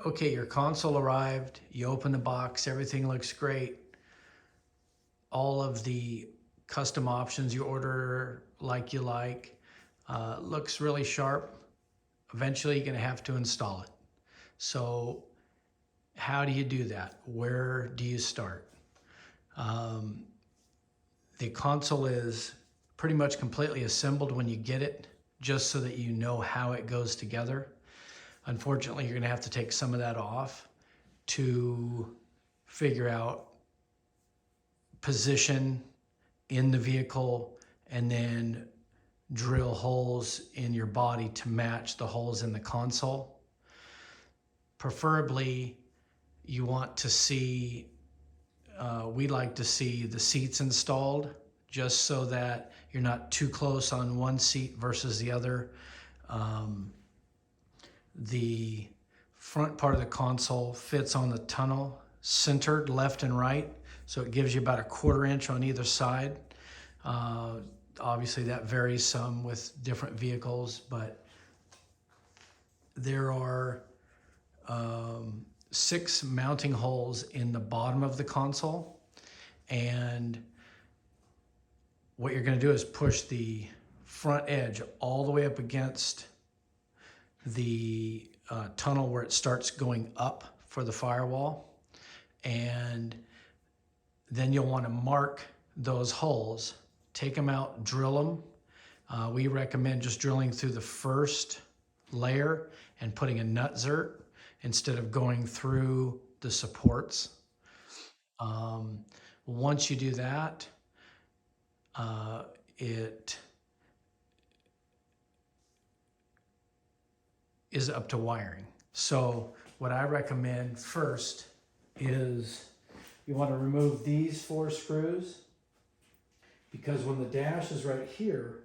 okay, your console arrived, you open the box, everything looks great. All of the custom options you order like you like, looks really sharp. Eventually you're gonna have to install it. So how do you do that? Where do you start? The console is pretty much completely assembled when you get it, just so that you know how it goes together. Unfortunately, you're gonna have to take some of that off to figure out position in the vehicle and then drill holes in your body to match the holes in the console. Preferably, you want to see, we like to see the seats installed, just so that you're not too close on one seat versus the other. The front part of the console fits on the tunnel, centered left and right, so it gives you about a 1/4 inch on either side. Obviously that varies some with different vehicles, but there are 6 mounting holes in the bottom of the console, and what you're going to do is push the front edge all the way up against the tunnel where it starts going up for the firewall, and then you'll want to mark those holes, take them out, drill them. We recommend just drilling through the first layer and putting a nut zert instead of going through the supports. Once you do that, it is up to wiring. So what I recommend first is you want to remove these 4 screws, because when the dash is right here,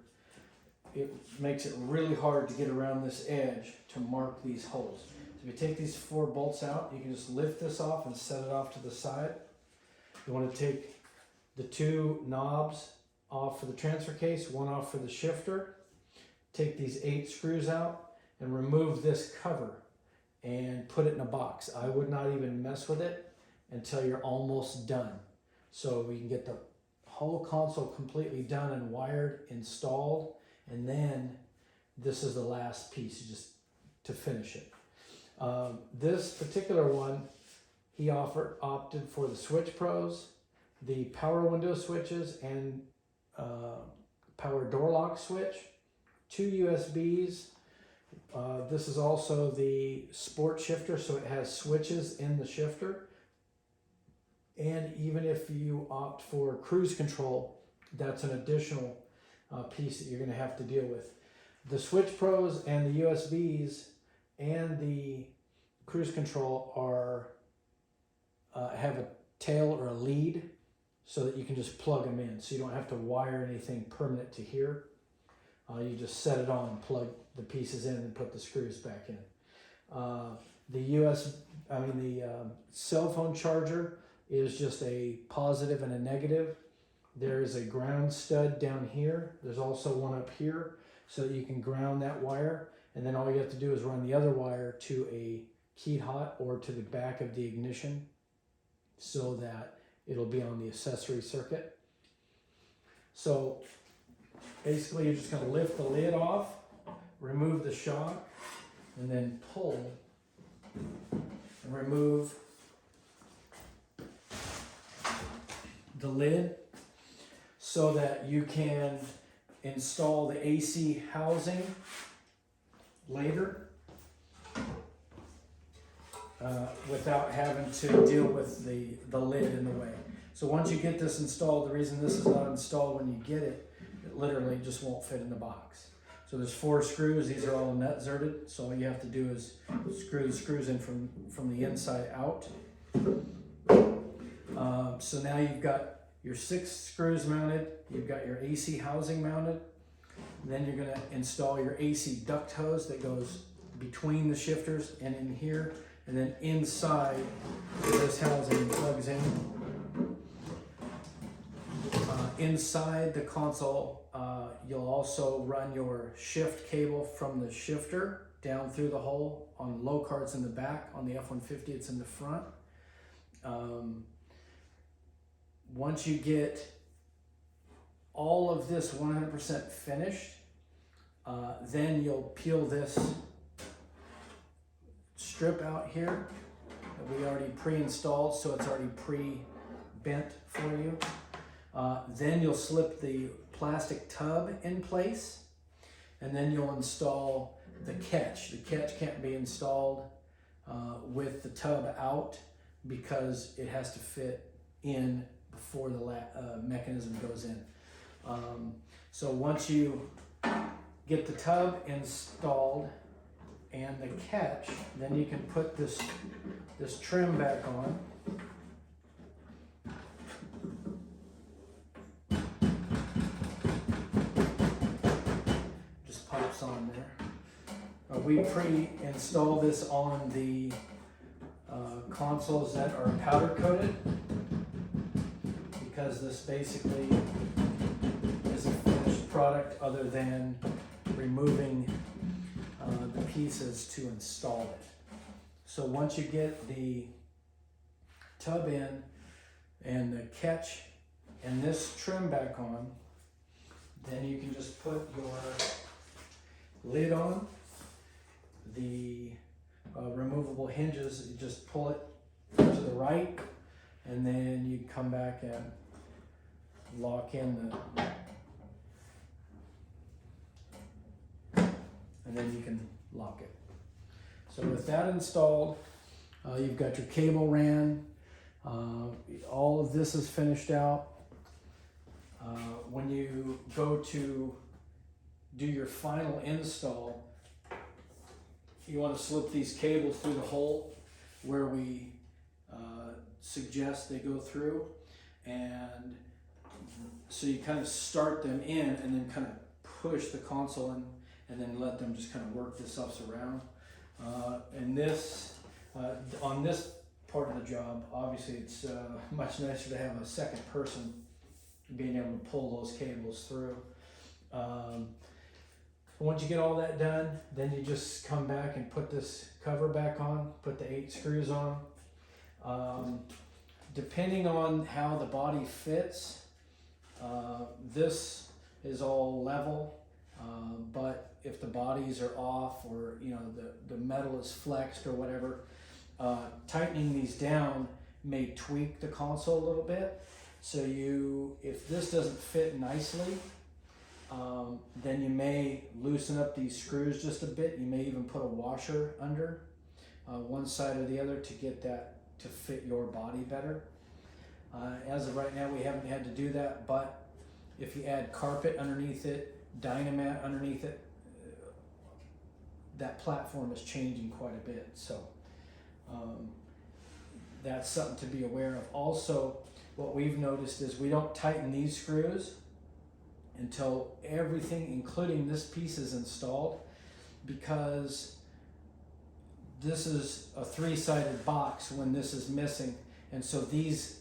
it makes it really hard to get around this edge to mark these holes. So if you take these 4 bolts out, you can just lift this off and set it off to the side. You want to take the 2 knobs off for the transfer case, 1 off for the shifter. Take these 8 screws out and remove this cover and put it in a box. I would not even mess with it until you're almost done. So we can get the whole console completely done and wired, installed, and then this is the last piece just to finish it. This particular one, he opted for the switch pros, the power window switches, and power door lock switch, 2 USBs. This is also the sport shifter, so it has switches in the shifter. And even if you opt for cruise control, that's an additional piece that you're going to have to deal with. The switch pros and the USBs and the cruise control are have a tail or a lead, so that you can just plug them in, so you don't have to wire anything permanent to here. You just set it on, plug the pieces in, and put the screws back in. The cell phone charger is just a positive and a negative. There is a ground stud down here. There's also one up here, so that you can ground that wire, and then all you have to do is run the other wire to a keyed hot or to the back of the ignition, so that it'll be on the accessory circuit. So basically you're just going to lift the lid off, remove the shock, and then pull and remove the lid so that you can install the AC housing later without having to deal with the lid in the way. So once you get this installed, the reason this is not installed when you get it, it literally just won't fit in the box. So there's 4 screws. These are all nut zerted, so all you have to do is screw the screws in from the inside out. So now you've got your 6 screws mounted, you've got your AC housing mounted, and then you're going to install your AC duct hose that goes between the shifters and in here, and then inside this housing plugs in. Inside the console, you'll also run your shift cable from the shifter down through the hole. On low car, it's in the back. On the F-150, it's in the front. Once you get all of this 100% finished, then you'll peel this strip out here that we already pre-installed, so it's already pre-bent for you. Then you'll slip the plastic tub in place, and then you'll install the catch. The catch can't be installed with the tub out because it has to fit in before the mechanism goes in. So once you get the tub installed and the catch, then you can put this trim back on. Just pops on there. We pre-install this on the consoles that are powder coated, because this basically is a finished product other than removing the pieces to install it. So once you get the tub in and the catch and this trim back on, then you can just put your lid on. The removable hinges, you just pull it to the right, and then you come back and lock in and then you can lock it. So with that installed, you've got your cable ran, all of this is finished out. When you go to do your final install, you want to slip these cables through the hole where we suggest they go through, and so you kind of start them in and then kind of push the console in, and then let them just kind of work themselves around. And this, on this part of the job, obviously it's much nicer to have a second person being able to pull those cables through. Once you get all that done, then you just come back and put this cover back on, put the 8 screws on. Depending on how the body fits, this is all level, but if the bodies are off, or the metal is flexed or whatever, tightening these down may tweak the console a little bit. So if this doesn't fit nicely, then you may loosen up these screws just a bit. You may even put a washer under one side or the other to get that to fit your body better. As of right now, we haven't had to do that, but if you add carpet underneath it, Dynamat underneath it, that platform is changing quite a bit. So that's something to be aware of. Also, what we've noticed is we don't tighten these screws until everything, including this piece, is installed, because this is a 3-sided box when this is missing, and so these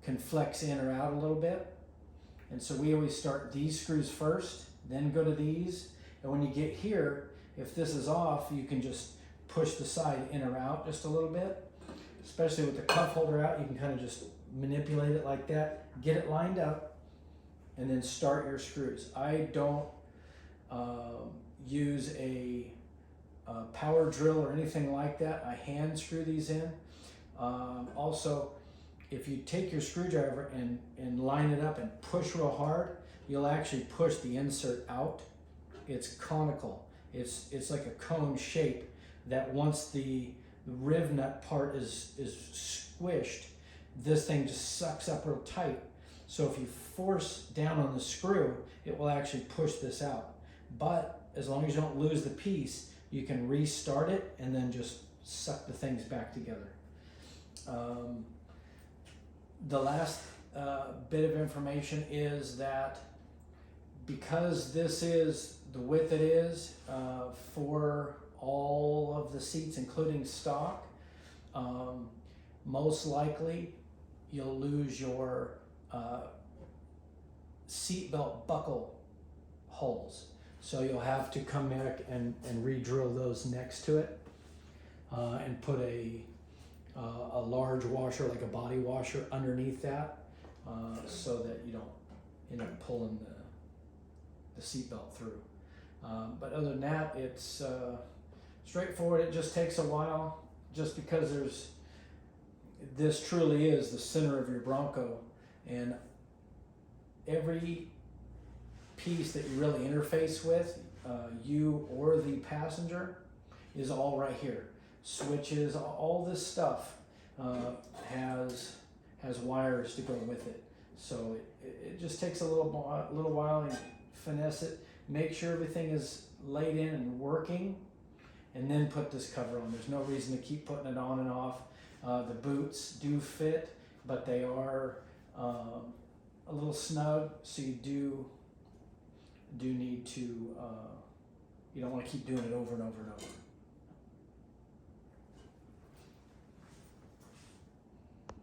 can flex in or out a little bit. And so we always start these screws first, then go to these, and when you get here, if this is off, you can just push the side in or out just a little bit. Especially with the cuff holder out, you can kind of just manipulate it like that, get it lined up, and then start your screws. I don't use a power drill or anything like that. I hand screw these in. Also, if you take your screwdriver and line it up and push real hard, you'll actually push the insert out. It's conical. It's like a cone shape that once the riv nut part is squished, this thing just sucks up real tight. So if you force down on the screw, it will actually push this out. But as long as you don't lose the piece, you can restart it and then just suck the things back together. The last bit of information is that because this is the width it is for all of the seats, including stock, most likely you'll lose your seatbelt buckle holes. So you'll have to come back and re-drill those next to it, and put a large washer, like a body washer, underneath that, so that you don't end up pulling the seatbelt through. But other than that, it's straightforward. It just takes a while, just because this truly is the center of your Bronco, and every piece that you really interface with, you or the passenger, is all right here. Switches, all this stuff has wires to go with it. So it just takes a little while and finesse it, make sure everything is laid in and working, and then put this cover on. There's no reason to keep putting it on and off. The boots do fit, but they are a little snug, so you do need to, you don't want to keep doing it over and over and over.